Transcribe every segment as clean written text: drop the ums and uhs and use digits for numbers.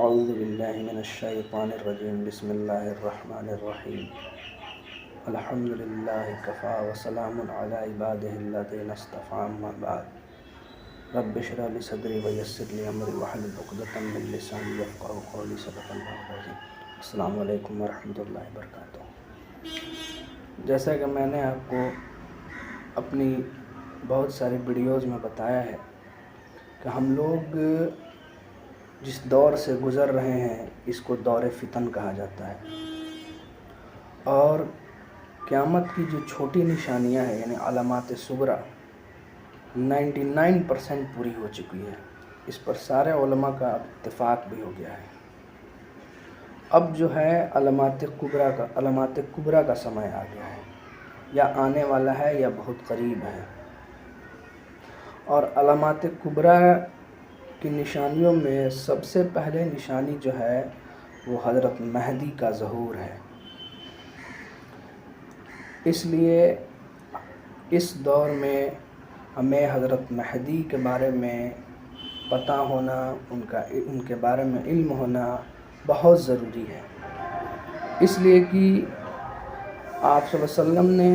اعوذ باللہ من الشیطان الرجیم بسم اللہ الرحمن الرحیم الحمد للہ کفا وسلام علی عبادہ الذین اصطفی اما بعد رب اشرح لی صدری ویسر لی امری واحلل عقدۃ من لسانی یفقہوا قولی صدق اللہ العظیم۔ السلام علیکم ورحمۃ اللہ وبرکاتہ۔ جیسا کہ میں نے آپ کو اپنی بہت ساری ویڈیوز میں بتایا ہے کہ ہم لوگ جس دور سے گزر رہے ہیں اس کو دور فتن کہا جاتا ہے، اور قیامت کی جو چھوٹی نشانیاں ہیں یعنی علامات صغریٰ 99% پوری ہو چکی ہے۔ اس پر سارے علماء کا اتفاق بھی ہو گیا ہے۔ اب جو ہے علامات کبریٰ کا سمے آ گیا ہے، یا آنے والا ہے یا بہت قریب ہے۔ اور علامات کبریٰ کی نشانیوں میں سب سے پہلے نشانی جو ہے وہ حضرت مہدی کا ظہور ہے۔ اس لیے اس دور میں ہمیں حضرت مہدی کے بارے میں پتہ ہونا، ان کے بارے میں علم ہونا بہت ضروری ہے۔ اس لیے کہ آپ صلی اللہ علیہ وسلم نے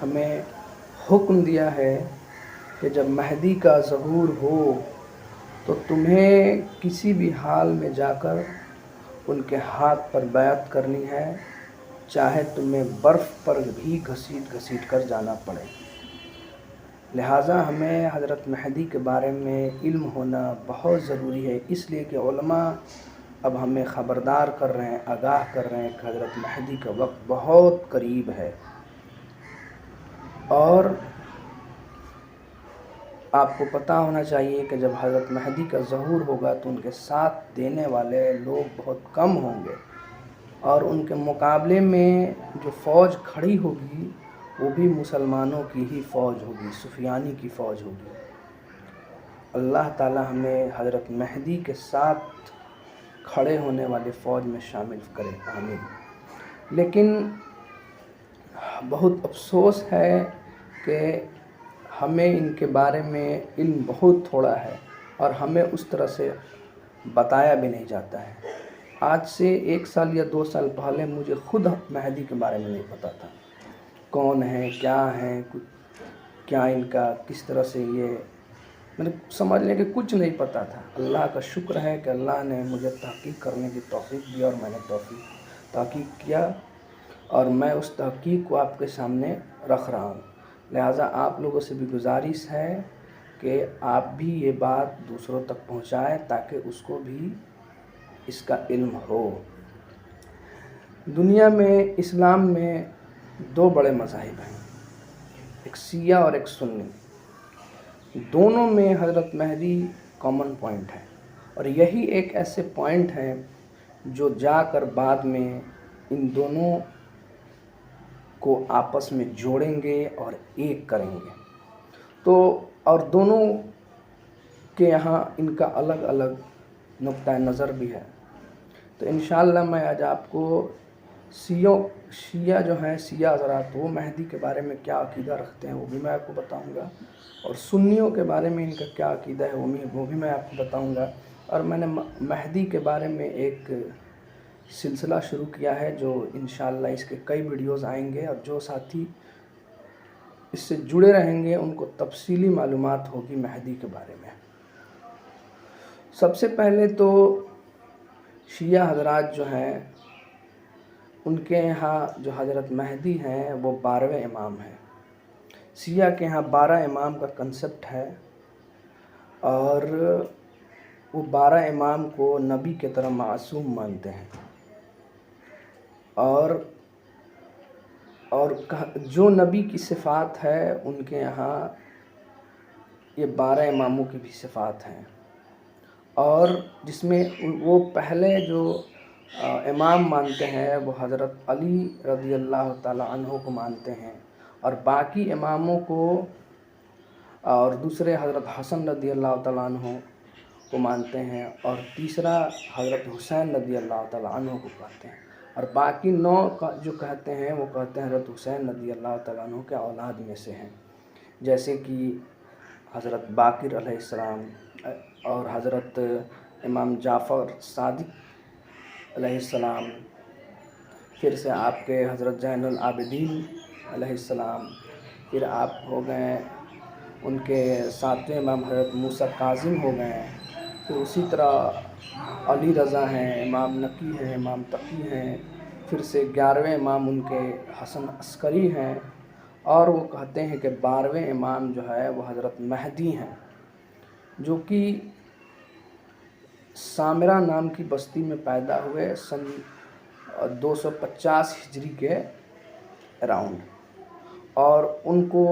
ہمیں حکم دیا ہے کہ جب مہدی کا ظہور ہو تو تمہیں کسی بھی حال میں جا کر ان کے ہاتھ پر بیعت کرنی ہے، چاہے تمہیں برف پر بھی گھسیٹ کر جانا پڑے۔ لہٰذا ہمیں حضرت مہدی کے بارے میں علم ہونا بہت ضروری ہے۔ اس لیے کہ علماء اب ہمیں خبردار کر رہے ہیں، آگاہ کر رہے ہیں کہ حضرت مہدی کا وقت بہت قریب ہے، اور آپ کو پتہ ہونا چاہیے کہ جب حضرت مہدی کا ظہور ہوگا تو ان کے ساتھ دینے والے لوگ بہت کم ہوں گے، اور ان کے مقابلے میں جو فوج کھڑی ہوگی وہ بھی مسلمانوں کی ہی فوج ہوگی، سفیانی کی فوج ہوگی۔ اللہ تعالی ہمیں حضرت مہدی کے ساتھ کھڑے ہونے والے فوج میں شامل کرے، آمین۔ لیکن بہت افسوس ہے کہ ہمیں ان کے بارے میں علم بہت تھوڑا ہے، اور ہمیں اس طرح سے بتایا بھی نہیں جاتا ہے۔ آج سے 1 سال یا 2 سال پہلے مجھے خود مہدی کے بارے میں نہیں پتا تھا، کون ہے، کیا ان کا کس طرح سے، یہ میں نے سمجھ لیں کہ کچھ نہیں پتا تھا۔ اللہ کا شکر ہے کہ اللہ نے مجھے تحقیق کرنے کی توفیق دی، اور میں نے تحقیق کیا، اور میں اس تحقیق کو آپ کے سامنے رکھ رہا ہوں۔ لہٰذا آپ لوگوں سے بھی گزارش ہے کہ آپ بھی یہ بات دوسروں تک پہنچائیں تاکہ اس کو بھی اس کا علم ہو۔ دنیا میں اسلام میں 2 بڑے مذاہب ہیں، ایک شیعہ اور ایک سنی۔ دونوں میں حضرت مہدی کامن پوائنٹ ہے، اور یہی ایک ایسے پوائنٹ ہیں جو جا کر بعد میں ان دونوں کو آپس میں جوڑیں گے اور ایک کریں گے۔ تو اور دونوں کے یہاں ان کا الگ الگ نقطہ نظر بھی ہے۔ تو انشاءاللہ میں آج آپ کو شیعہ جو ہیں، شیعہ حضرات، وہ مہدی کے بارے میں کیا عقیدہ رکھتے ہیں وہ بھی میں آپ کو بتاؤں گا، اور سنیوں کے بارے میں ان کا کیا عقیدہ ہے وہ بھی میں آپ کو بتاؤں گا۔ اور میں نے مہدی کے بارے میں ایک سلسلہ شروع کیا ہے جو انشاءاللہ اس کے کئی ویڈیوز آئیں گے، اور جو ساتھی اس سے جڑے رہیں گے ان کو تفصیلی معلومات ہوگی مہدی کے بارے میں۔ سب سے پہلے تو شیعہ حضرات جو ہیں ان کے یہاں جو حضرت مہدی ہیں وہ 12ویں امام ہیں۔ شیعہ کے یہاں 12 امام کا کنسپٹ ہے، اور وہ 12 امام کو نبی کے طرح معصوم مانتے ہیں، اور جو نبی کی صفات ہے ان کے یہاں یہ 12 اماموں کی بھی صفات ہیں، اور جس میں وہ پہلے جو امام مانتے ہیں وہ حضرت علی رضی اللہ تعالی عنہ کو مانتے ہیں، اور باقی اماموں کو، اور دوسرے حضرت حسن رضی اللہ تعالیٰ عنہ کو مانتے ہیں، اور تیسرا حضرت حسین رضی اللہ تعالیٰ عنہ کو کہتے ہیں، اور باقی 9 جو کہتے ہیں وہ کہتے ہیں حضرت حسین رضی اللہ تعالیٰ عنہ کے اولاد میں سے ہیں، جیسے کہ حضرت باقر علیہ السلام، اور حضرت امام جعفر صادق علیہ السلام، پھر سے آپ کے حضرت زین العابدین علیہ السلام، پھر آپ ہو گئے ان کے 7ویں امام حضرت موسیٰ کاظم ہو گئے ہیں، پھر اسی طرح علی رضا ہیں، امام نقی ہیں، امام تقی ہیں، پھر سے 11ویں امام ان کے حسن عسکری ہیں، اور وہ کہتے ہیں کہ 12ویں امام جو ہے وہ حضرت مہدی ہیں، جو کہ سامرہ نام کی بستی میں پیدا ہوئے سن 250 ہجری کے اراؤنڈ، اور ان کو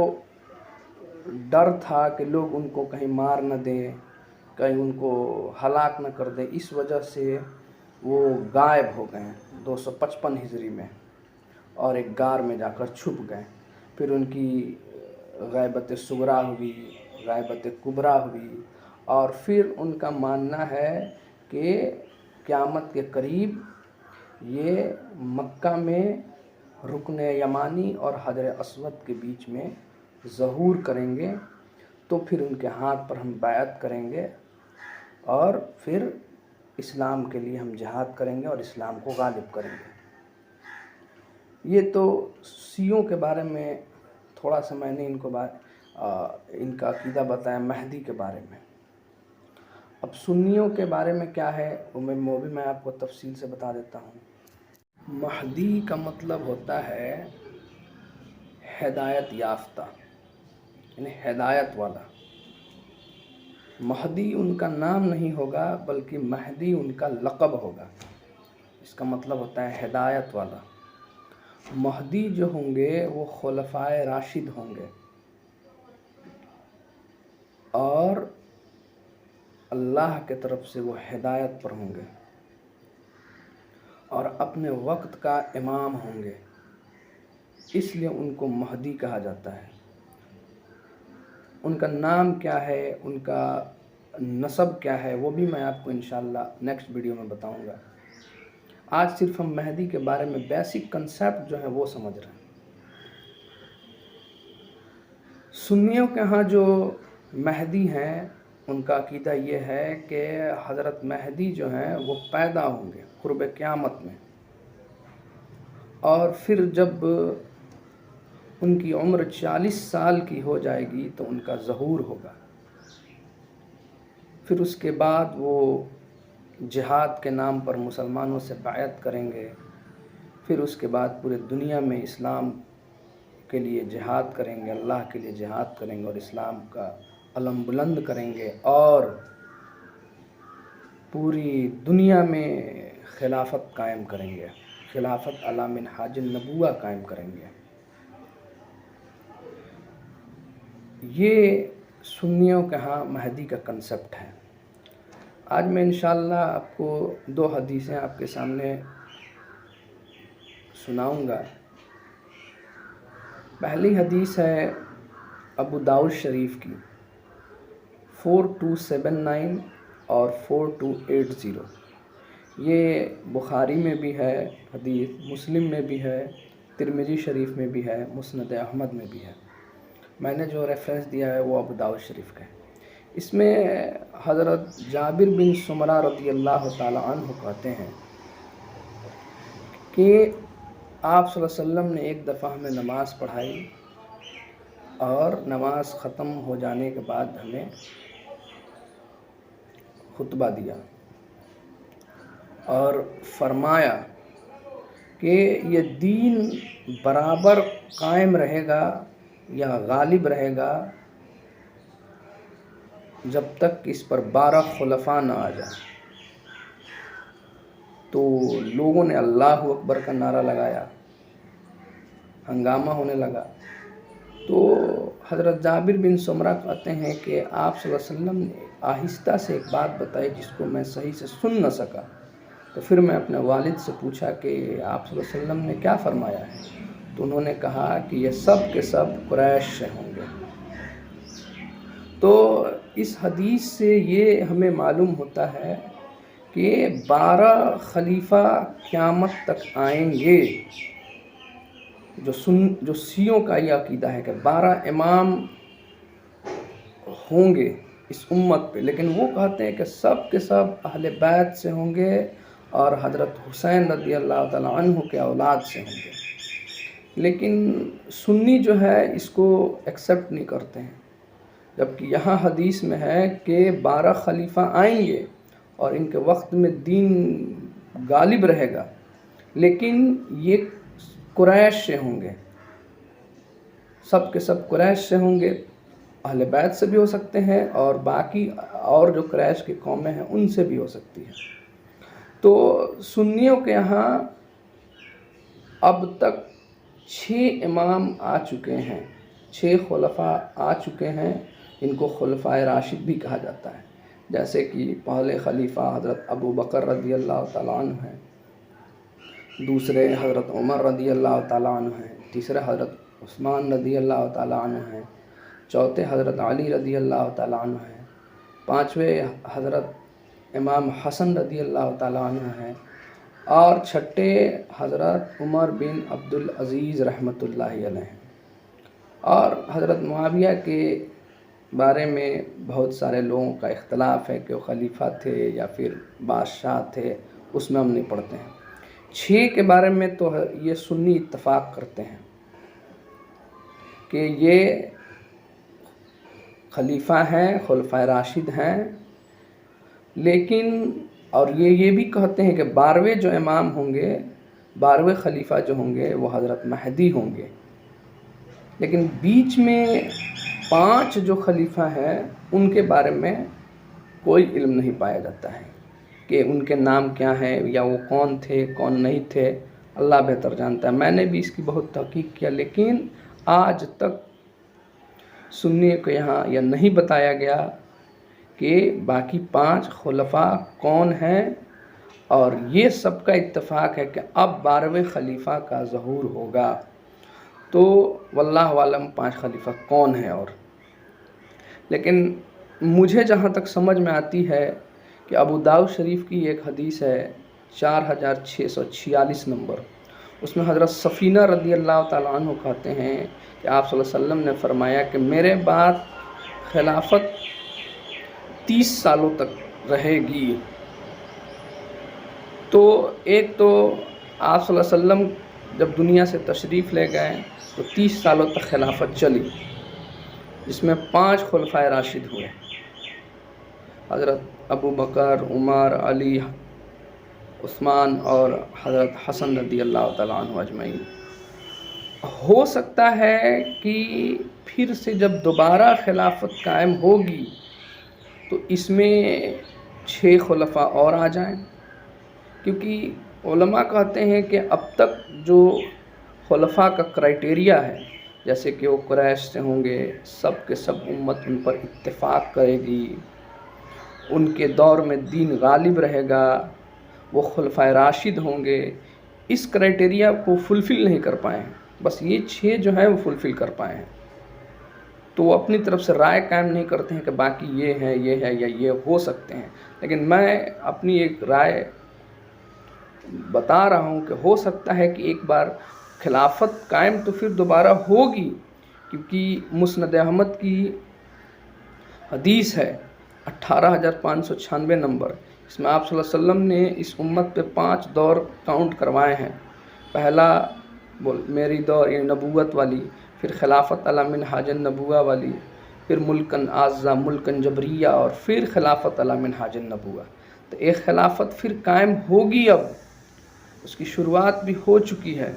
ڈر تھا کہ لوگ ان کو کہیں مار نہ دیں، کہیں ان کو ہلاک نہ کر دیں، اس وجہ سے وہ غائب ہو گئے 255 ہجری میں، اور ایک غار میں جا کر چھپ گئے۔ پھر ان کی غیبت صغریٰ ہوئی، غیبت کبریٰ ہوئی، اور پھر ان کا ماننا ہے کہ قیامت کے قریب یہ مکہ میں رکن یمانی اور حجر اسود کے بیچ میں ظہور کریں گے، تو پھر ان کے ہاتھ پر ہم بیعت کریں گے، اور پھر اسلام کے لیے ہم جہاد کریں گے اور اسلام کو غالب کریں گے۔ یہ تو شیعوں کے بارے میں تھوڑا سا میں نے ان کا عقیدہ بتایا مہدی کے بارے میں۔ اب سنیوں کے بارے میں کیا ہے وہ بھی میں آپ کو تفصیل سے بتا دیتا ہوں۔ مہدی کا مطلب ہوتا ہے ہدایت یافتہ، یعنی ہدایت والا۔ مہدی ان کا نام نہیں ہوگا بلکہ مہدی ان کا لقب ہوگا، اس کا مطلب ہوتا ہے ہدایت والا۔ مہدی جو ہوں گے وہ خلفائے راشد ہوں گے، اور اللہ کے طرف سے وہ ہدایت پر ہوں گے، اور اپنے وقت کا امام ہوں گے، اس لیے ان کو مہدی کہا جاتا ہے۔ ان کا نام کیا ہے، ان کا نسب کیا ہے، وہ بھی میں آپ کو انشاءاللہ نیکسٹ ویڈیو میں بتاؤں گا۔ آج صرف ہم مہدی کے بارے میں بیسک کنسیپٹ جو ہے وہ سمجھ رہے ہیں۔ سنیوں کے ہاں جو مہدی ہیں ان کا عقیدہ یہ ہے کہ حضرت مہدی جو ہیں وہ پیدا ہوں گے قرب قیامت میں، اور پھر جب ان کی عمر 40 سال کی ہو جائے گی تو ان کا ظہور ہوگا۔ پھر اس کے بعد وہ جہاد کے نام پر مسلمانوں سے بیعت کریں گے، پھر اس کے بعد پورے دنیا میں اسلام کے لیے جہاد کریں گے، اللہ کے لیے جہاد کریں گے، اور اسلام کا علم بلند کریں گے، اور پوری دنیا میں خلافت قائم کریں گے، خلافت علی منہاج النبوہ قائم کریں گے۔ یہ سنیوں کے ہاں مہدی کا کنسپٹ ہے۔ آج میں انشاءاللہ آپ کو 2 حدیثیں آپ کے سامنے سناؤں گا۔ پہلی حدیث ہے ابو داؤد شریف کی 4279 اور 4280۔ یہ بخاری میں بھی ہے حدیث، مسلم میں بھی ہے، ترمذی شریف میں بھی ہے، مسند احمد میں بھی ہے۔ میں نے جو ریفرنس دیا ہے وہ ابو داؤد شریف کا ہے۔ اس میں حضرت جابر بن سمرہ رضی اللہ تعالی عنہ کہتے ہیں کہ آپ صلی اللہ علیہ وسلم نے ایک دفعہ ہمیں نماز پڑھائی، اور نماز ختم ہو جانے کے بعد ہمیں خطبہ دیا اور فرمایا کہ یہ دین برابر قائم رہے گا یا غالب رہے گا جب تک اس پر 12 خلفاء نہ آ جائیں۔ تو لوگوں نے اللہ اکبر کا نعرہ لگایا، ہنگامہ ہونے لگا۔ تو حضرت جابر بن سمرہ کہتے ہیں کہ آپ صلی اللہ علیہ وسلم نے آہستہ سے ایک بات بتائی جس کو میں صحیح سے سن نہ سکا۔ تو پھر میں اپنے والد سے پوچھا کہ آپ صلی اللہ علیہ وسلم نے کیا فرمایا ہے؟ تو انہوں نے کہا کہ یہ سب کے سب قریش سے ہوں گے۔ تو اس حدیث سے یہ ہمیں معلوم ہوتا ہے کہ 12 خلیفہ قیامت تک آئیں گے۔ جو شیعوں کا یہ عقیدہ ہے کہ 12 امام ہوں گے اس امت پہ، لیکن وہ کہتے ہیں کہ سب کے سب اہل بیت سے ہوں گے اور حضرت حسین رضی اللہ تعالیٰ عنہ کے اولاد سے ہوں گے۔ لیکن سنی جو ہے اس کو ایکسیپٹ نہیں کرتے ہیں، جبکہ یہاں حدیث میں ہے کہ 12 خلیفہ آئیں گے اور ان کے وقت میں دین غالب رہے گا، لیکن یہ قریش سے ہوں گے، سب کے سب قریش سے ہوں گے، اہل بیت سے بھی ہو سکتے ہیں اور باقی اور جو قریش کی قومیں ہیں ان سے بھی ہو سکتی ہیں۔ تو سنیوں کے یہاں اب تک 6 امام آ چکے ہیں، 6 خلفاء آ چکے ہیں، ان کو خلفائے راشد بھی کہا جاتا ہے، جیسے کہ پہلے خلیفہ حضرت ابو بکر رضی اللہ تعالیٰ عنہ ہیں، دوسرے حضرت عمر رضی اللہ تعالیٰ عنہ ہیں، تیسرے حضرت عثمان رضی اللہ تعالیٰ عنہ ہیں، چوتھے حضرت علی رضی اللہ تعالیٰ عنہ ہیں، پانچویں حضرت امام حسن رضی اللہ تعالیٰ عنہ ہیں، اور چھٹے حضرت عمر بن عبدالعزیز رحمۃ اللہ علیہ ہیں۔ اور حضرت معاویہ کے بارے میں بہت سارے لوگوں کا اختلاف ہے کہ وہ خلیفہ تھے یا پھر بادشاہ تھے، اس میں ہم نہیں پڑھتے ہیں۔ 6 کے بارے میں تو یہ سنی اتفاق کرتے ہیں کہ یہ خلیفہ ہیں، خلفائے راشد ہیں، لیکن اور یہ بھی کہتے ہیں کہ 12ویں جو امام ہوں گے، 12ویں خلیفہ جو ہوں گے وہ حضرت مہدی ہوں گے، لیکن بیچ میں 5 جو خلیفہ ہیں ان کے بارے میں کوئی علم نہیں پایا جاتا ہے کہ ان کے نام کیا ہیں یا وہ کون تھے کون نہیں تھے، اللہ بہتر جانتا ہے۔ میں نے بھی اس کی بہت تحقیق کیا، لیکن آج تک سنی کو یہاں یہ نہیں بتایا گیا کہ باقی 5 خلفاء کون ہیں، اور یہ سب کا اتفاق ہے کہ اب 12ویں خلیفہ کا ظہور ہوگا۔ تو واللہ عالم 5 خلیفہ کون ہیں، اور لیکن مجھے جہاں تک سمجھ میں آتی ہے کہ ابو داؤد شریف کی ایک حدیث ہے 4646 نمبر، اس میں حضرت سفینہ رضی اللہ تعالیٰ عنہ کہتے ہیں کہ آپ صلی اللہ علیہ وسلم نے فرمایا کہ میرے بعد خلافت 30 سالوں تک رہے گی۔ تو ایک تو آپ صلی اللہ علیہ وسلم جب دنیا سے تشریف لے گئے تو 30 سالوں تک خلافت چلی، جس میں 5 خلفائے راشد ہوئے، حضرت ابو بکر، عمر، علی، عثمان اور حضرت حسن رضی اللہ تعالیٰ عنہ اجمعین۔ ہو سکتا ہے کہ پھر سے جب دوبارہ خلافت قائم ہوگی تو اس میں 6 خلفاء اور آ جائیں، کیونکہ علماء کہتے ہیں کہ اب تک جو خلفاء کا کرائٹیریا ہے، جیسے کہ وہ قریش سے ہوں گے، سب کے سب امت ان پر اتفاق کرے گی، ان کے دور میں دین غالب رہے گا، وہ خلفائے راشد ہوں گے، اس کرائٹیریا کو فلفل نہیں کر پائے ہیں، بس یہ 6 جو ہیں وہ فلفل کر پائے ہیں، تو وہ اپنی طرف سے رائے قائم نہیں کرتے ہیں کہ باقی یہ ہے یا یہ ہو سکتے ہیں۔ لیکن میں اپنی ایک رائے بتا رہا ہوں کہ ہو سکتا ہے کہ ایک بار خلافت قائم تو پھر دوبارہ ہوگی، کیونکہ مسند احمد کی حدیث ہے 18596 نمبر، اس میں آپ صلی اللہ علیہ وسلم نے اس امت پہ 5 دور کاؤنٹ کروائے ہیں۔ پہلا میری دور یعنی نبوت والی، پھر خلافت علی منہاج النبوہ والی، پھر ملکن اعزہ ملکن جبریہ، اور پھر خلافت علی منہاج النبوہ۔ تو ایک خلافت پھر قائم ہوگی، اب اس کی شروعات بھی ہو چکی ہے،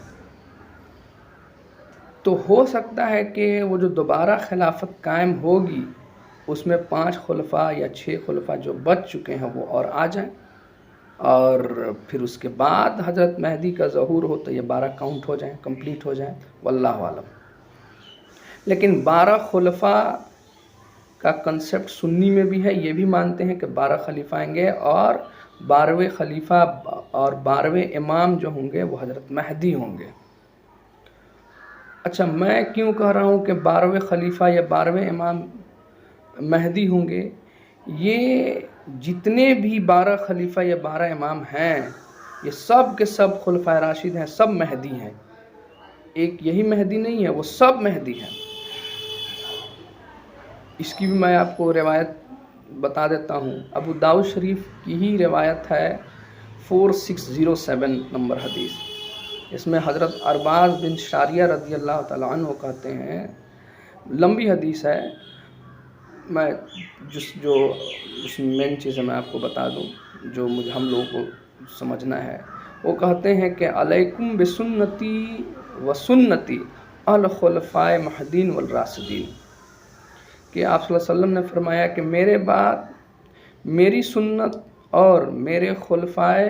تو ہو سکتا ہے کہ وہ جو دوبارہ خلافت قائم ہوگی اس میں 5 خلفاء یا 6 خلفاء جو بچ چکے ہیں وہ اور آ جائیں، اور پھر اس کے بعد حضرت مہدی کا ظہور ہو تو یہ 12 کاؤنٹ ہو جائیں، کمپلیٹ ہو جائیں، واللہ عالم۔ لیکن 12 خلفاء کا کنسپٹ سنی میں بھی ہے، یہ بھی مانتے ہیں کہ 12 خلیفہ آئیں گے، اور 12ویں خلیفہ اور 12ویں امام جو ہوں گے وہ حضرت مہدی ہوں گے۔ اچھا، میں کیوں کہہ رہا ہوں کہ 12ویں خلیفہ یا 12ویں امام مہدی ہوں گے؟ یہ جتنے بھی 12 خلیفہ یا 12 امام ہیں یہ سب کے سب خلفائے راشد ہیں، سب مہدی ہیں، ایک یہی مہدی نہیں ہے، وہ سب مہدی ہیں۔ اس کی بھی میں آپ کو روایت بتا دیتا ہوں، ابو داؤد شریف کی ہی روایت ہے 4607 نمبر حدیث. اس میں حضرت ارباز بن شاریہ رضی اللہ تعالیٰ عنہ کہتے ہیں، لمبی حدیث ہے، میں جو اس مین چیزیں میں آپ کو بتا دوں جو ہم لوگوں کو سمجھنا ہے. وہ کہتے ہیں کہ علیکم بسنتی و سنتی الخلفاء مہدین والراشدین، کہ آپ صلی اللہ علیہ وسلم نے فرمایا کہ میرے بعد میری سنت اور میرے خلفائے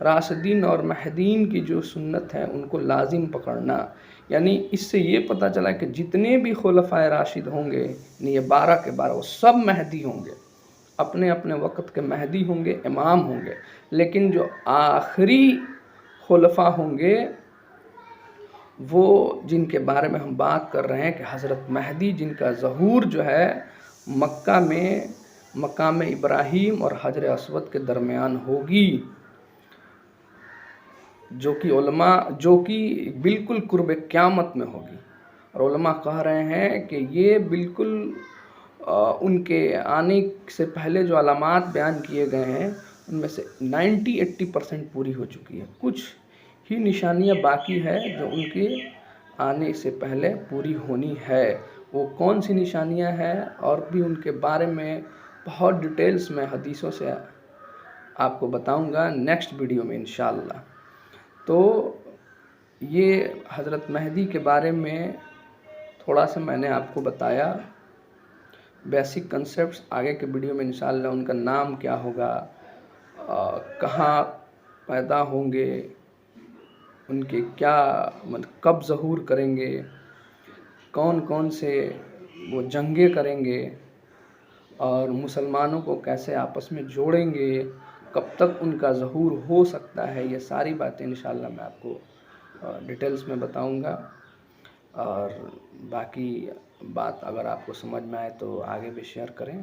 راشدین اور مہدین کی جو سنت ہے ان کو لازم پکڑنا. یعنی اس سے یہ پتہ چلا کہ جتنے بھی خلفائے راشد ہوں گے، یعنی یہ 12 کے 12 وہ سب مہدی ہوں گے، اپنے اپنے وقت کے مہدی ہوں گے، امام ہوں گے. لیکن جو آخری خلفاء ہوں گے وہ جن کے بارے میں ہم بات کر رہے ہیں کہ حضرت مہدی جن کا ظہور جو ہے مکہ میں مقام ابراہیم اور حجر اسود کے درمیان ہوگی، جو کہ بالکل قرب قیامت میں ہوگی. اور علماء کہہ رہے ہیں کہ یہ بالکل ان کے آنے سے پہلے جو علامات بیان کیے گئے ہیں ان میں سے 90-80% پوری ہو چکی ہے. کچھ ہی نشانیاں باقی ہے جو ان کے آنے سے پہلے پوری ہونی ہے. وہ کون سی نشانیاں ہیں اور بھی ان کے بارے میں بہت ڈیٹیلز میں حدیثوں سے آپ کو بتاؤں گا نیکسٹ ویڈیو میں انشاءاللہ. تو یہ حضرت مہدی کے بارے میں تھوڑا سا میں نے آپ کو بتایا، بیسک کنسیپٹس. آگے کے ویڈیو میں انشاءاللہ ان کا نام کیا ہوگا، کہاں پیدا ہوں گے، ان کے کیا کب ظہور کریں گے، کون کون سے وہ جنگیں کریں گے، اور مسلمانوں کو کیسے آپس میں جوڑیں گے، کب تک ان کا ظہور ہو سکتا ہے، یہ ساری باتیں انشاءاللہ میں آپ کو ڈیٹیلز میں بتاؤں گا. اور باقی بات اگر آپ کو سمجھ میں آئے تو آگے بھی شیئر کریں.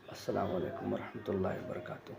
السلام علیکم ورحمۃ اللہ وبرکاتہ.